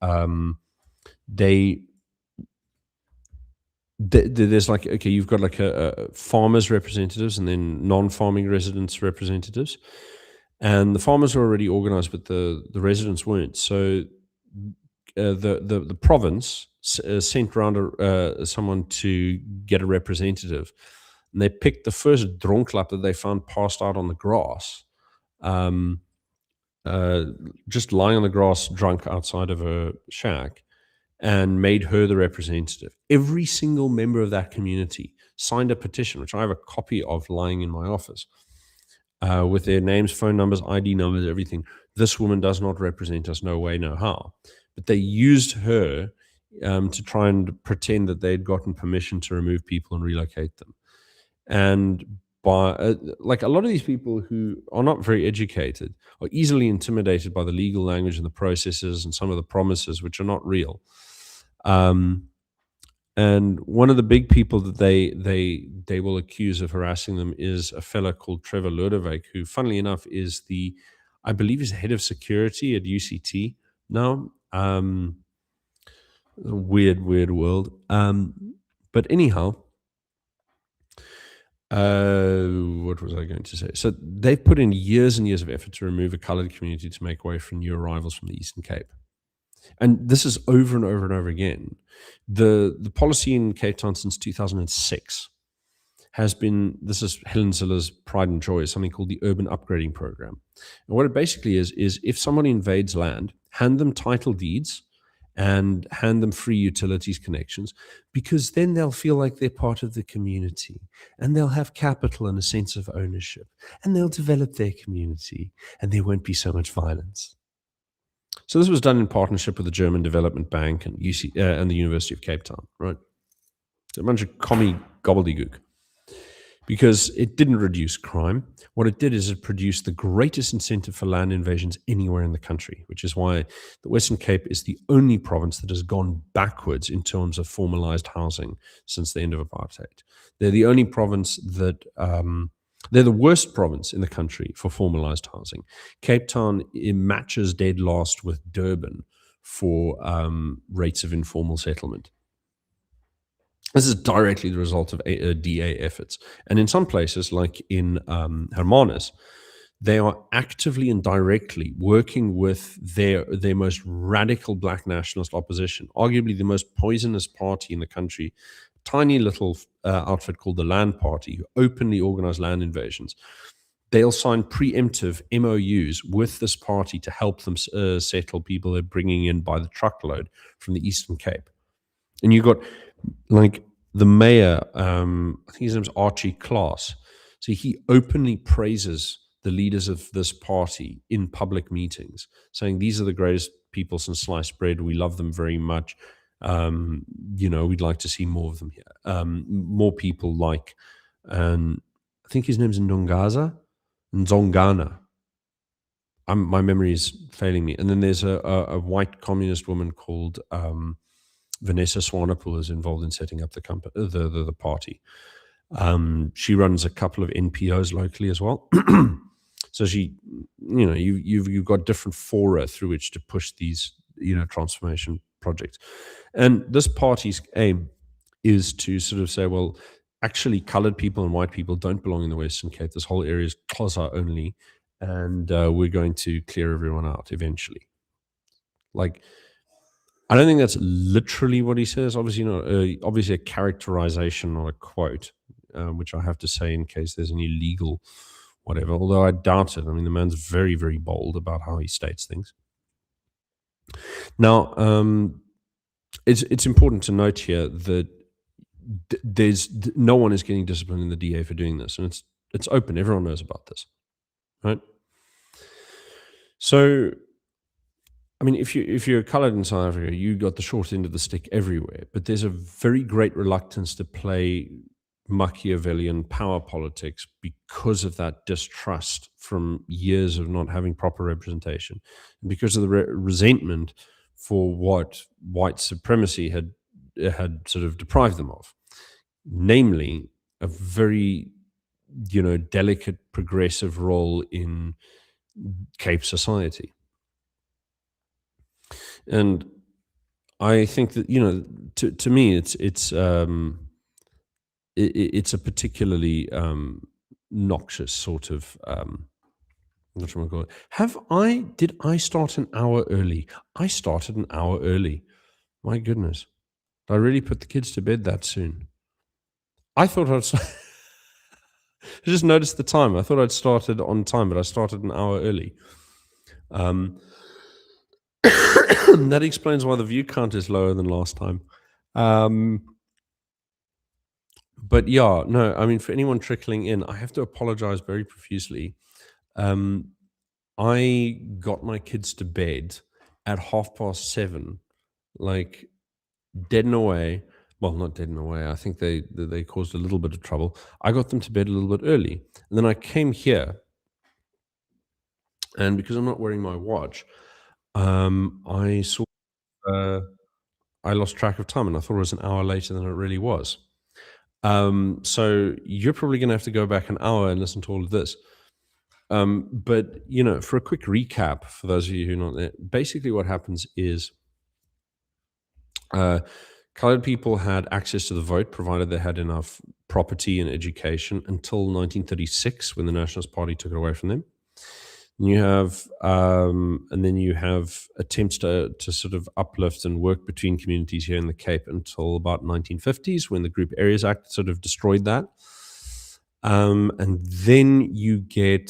there's like, okay, you've got like a farmers representatives and then non-farming residents representatives. And the farmers were already organized, but the residents weren't. So the province sent around someone to get a representative, and they picked the first dronklap that they found passed out on the grass, just lying on the grass, drunk outside of a shack, and made her the representative. Every single member of that community signed a petition, which I have a copy of lying in my office, with their names, phone numbers, ID numbers, everything. This woman does not represent us, no way, no how. but they used her to try and pretend that they'd gotten permission to remove people and relocate them. And by like a lot of these people who are not very educated are easily intimidated by the legal language and the processes and some of the promises, which are not real. Um, and one of the big people that they will accuse of harassing them is a fellow called Trevor Lodewijk, who, funnily enough, is I believe, is head of security at UCT now. A weird, weird world. But anyhow, what was I going to say? So they've put in years and years of effort to remove a colored community to make way for new arrivals from the Eastern Cape. And this is over and over and over again. The policy in Cape Town since 2006 has been, this is Helen Zille's pride and joy, is something called the Urban Upgrading Program. And what it basically is if somebody invades land, hand them title deeds and hand them free utilities connections, because then they'll feel like they're part of the community and they'll have capital and a sense of ownership and they'll develop their community and there won't be so much violence. So this was done in partnership with the German Development Bank and and the University of Cape Town, right? It's a bunch of commie gobbledygook. Because it didn't reduce crime. What it did is it produced the greatest incentive for land invasions anywhere in the country, which is why the Western Cape is the only province that has gone backwards in terms of formalized housing since the end of apartheid. They're the only province that they're the worst province in the country for formalized housing. Cape Town, it matches dead last with Durban for rates of informal settlement. This is directly the result of DA efforts. And in some places, like in Hermanus, they are actively and directly working with their most radical black nationalist opposition, arguably the most poisonous party in the country, tiny little outfit called the Land Party, who openly organize land invasions. They'll sign preemptive MOUs with this party to help them settle people they're bringing in by the truckload from the Eastern Cape. And you got like the mayor, I think his name's Archie Klaas. So he openly praises the leaders of this party in public meetings, saying these are the greatest people since sliced bread. We love them very much. We'd like to see more of them here. More people like, I think his name's Nzongana. My memory is failing me. And then there's a white communist woman called Vanessa Swanepoel is involved in setting up the party. She runs a couple of NPOs locally as well. So you've got different fora through which to push these, transformation projects. And this party's aim is to sort of say, well, actually colored people and white people don't belong in the Western Cape. This whole area is Xhosa only. And we're going to clear everyone out eventually. Like, I don't think that's literally what he says. Obviously, not. Obviously, a characterization or a quote, which I have to say in case there's any legal whatever. Although I doubt it. I mean, the man's very, very bold about how he states things. Now, it's important to note here that no one is getting disciplined in the DA for doing this, and it's open. Everyone knows about this, right? So, I mean, if you're colored in South Africa, you got the short end of the stick everywhere. But there's a very great reluctance to play Machiavellian power politics because of that distrust from years of not having proper representation, and because of the resentment for what white supremacy had sort of deprived them of, namely a very delicate progressive role in Cape society. And I think that to me it's a particularly noxious sort of what am I call it? Did I start an hour early? I started an hour early. My goodness, did I really put the kids to bed that soon? I thought I just noticed the time. I thought I'd started on time, but I started an hour early. That explains why the view count is lower than last time. But yeah, no, I mean, for anyone trickling in, I have to apologize very profusely. I got my kids to bed at 7:30, like dead and away. Well, not dead and away. I think they caused a little bit of trouble. I got them to bed a little bit early, and then I came here, and because I'm not wearing my watch, I saw uh, I lost track of time, and I thought it was an hour later than it really was. So you're probably going to have to go back an hour and listen to all of this. But for a quick recap, for those of you who are not there, basically what happens is uh, colored people had access to the vote, provided they had enough property and education, until 1936, when the Nationalist Party took it away from them. And then you have attempts to sort of uplift and work between communities here in the Cape until about 1950s, when the Group Areas Act sort of destroyed that. And then you get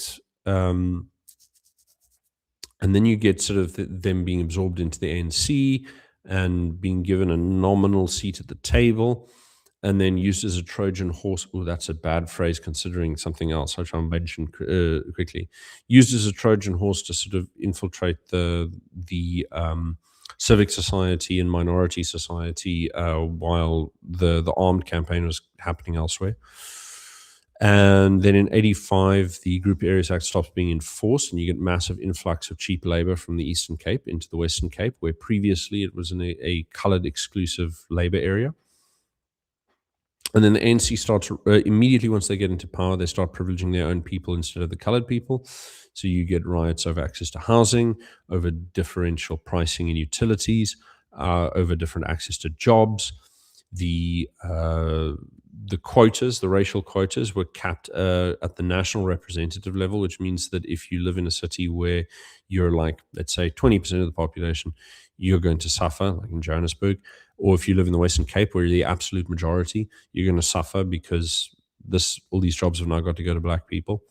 sort of them being absorbed into the ANC and being given a nominal seat at the table, and then used as a Trojan horse. Oh, that's a bad phrase considering something else. I'll try and mention quickly. Used as a Trojan horse to sort of infiltrate the civic society and minority society, while the armed campaign was happening elsewhere. And then in 85, the Group Areas Act stops being enforced, and you get massive influx of cheap labor from the Eastern Cape into the Western Cape, where previously it was in a colored exclusive labor area. And then the ANC starts immediately once they get into power, they start privileging their own people instead of the colored people. So you get riots over access to housing, over differential pricing in utilities, over different access to jobs. The quotas, the racial quotas, were capped at the national representative level, which means that if you live in a city where you're like, let's say, 20% of the population, you're going to suffer, like in Johannesburg. Or if you live in the Western Cape, where you're the absolute majority, you're going to suffer because all these jobs have now got to go to black people.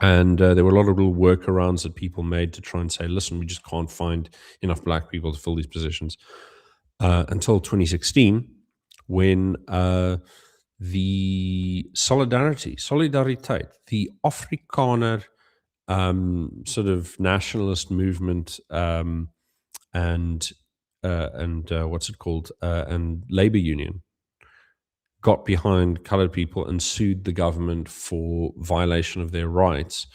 And there were a lot of little workarounds that people made to try and say, listen, we just can't find enough black people to fill these positions. Until 2016, when the solidariteit, the Afrikaner sort of nationalist movement, and what's it called, and labor union, got behind colored people and sued the government for violation of their rights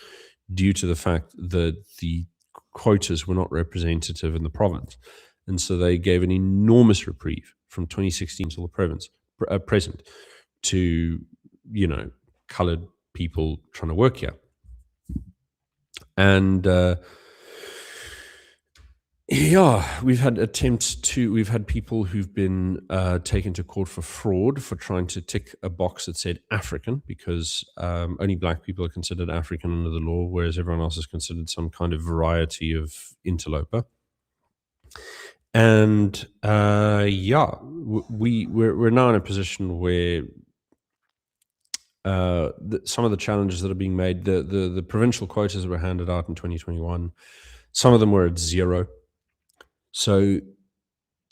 due to the fact that the quotas were not representative in the province. And so they gave an enormous reprieve from 2016 till the present to, colored people trying to work here. And we've had people who've been taken to court for fraud for trying to tick a box that said African, because only black people are considered African under the law, whereas everyone else is considered some kind of variety of interloper. And we're now in a position where some of the challenges that are being made, the provincial quotas that were handed out in 2021, some of them were at zero. So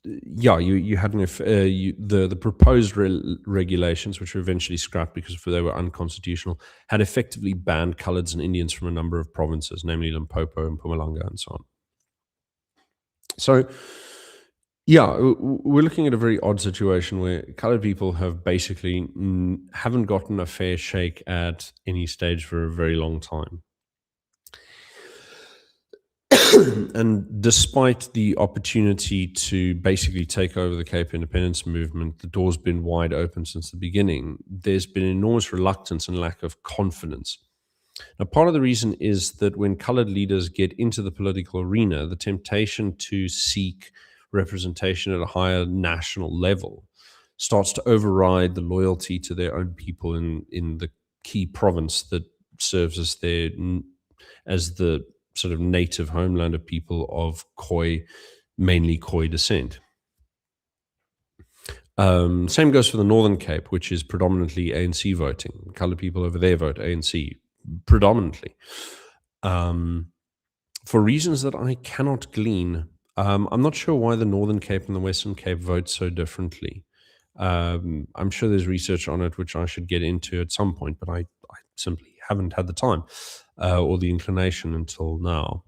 you had the proposed regulations, which were eventually scrapped because they were unconstitutional, had effectively banned coloreds and Indians from a number of provinces, namely Limpopo and Mpumalanga and so on. So we're looking at a very odd situation where colored people have basically haven't gotten a fair shake at any stage for a very long time. And despite the opportunity to basically take over the Cape independence movement, the door's been wide open since the beginning. There's been enormous reluctance and lack of confidence. Now, part of the reason is that when colored leaders get into the political arena, the temptation to seek representation at a higher national level starts to override the loyalty to their own people in the key province that serves as the sort of native homeland of people of mainly Khoi descent. Same goes for the Northern Cape, which is predominantly ANC voting. Colored people over there vote ANC predominantly. For reasons that I cannot glean, I'm not sure why the Northern Cape and the Western Cape vote so differently. I'm sure there's research on it, which I should get into at some point, but I simply haven't had the time or the inclination until now.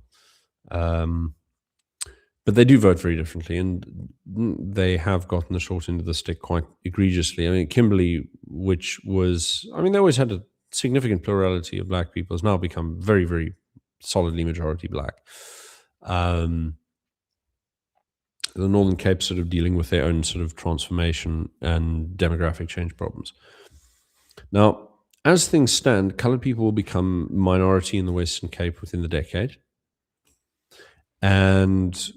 but they do vote very differently, and they have gotten the short end of the stick quite egregiously. I mean, Kimberley, which was, I mean, they always had a significant plurality of black people, has now become very, very solidly majority black. The Northern Cape sort of dealing with their own sort of transformation and demographic change problems. Now, as things stand, colored people will become minority in the Western Cape within the decade. And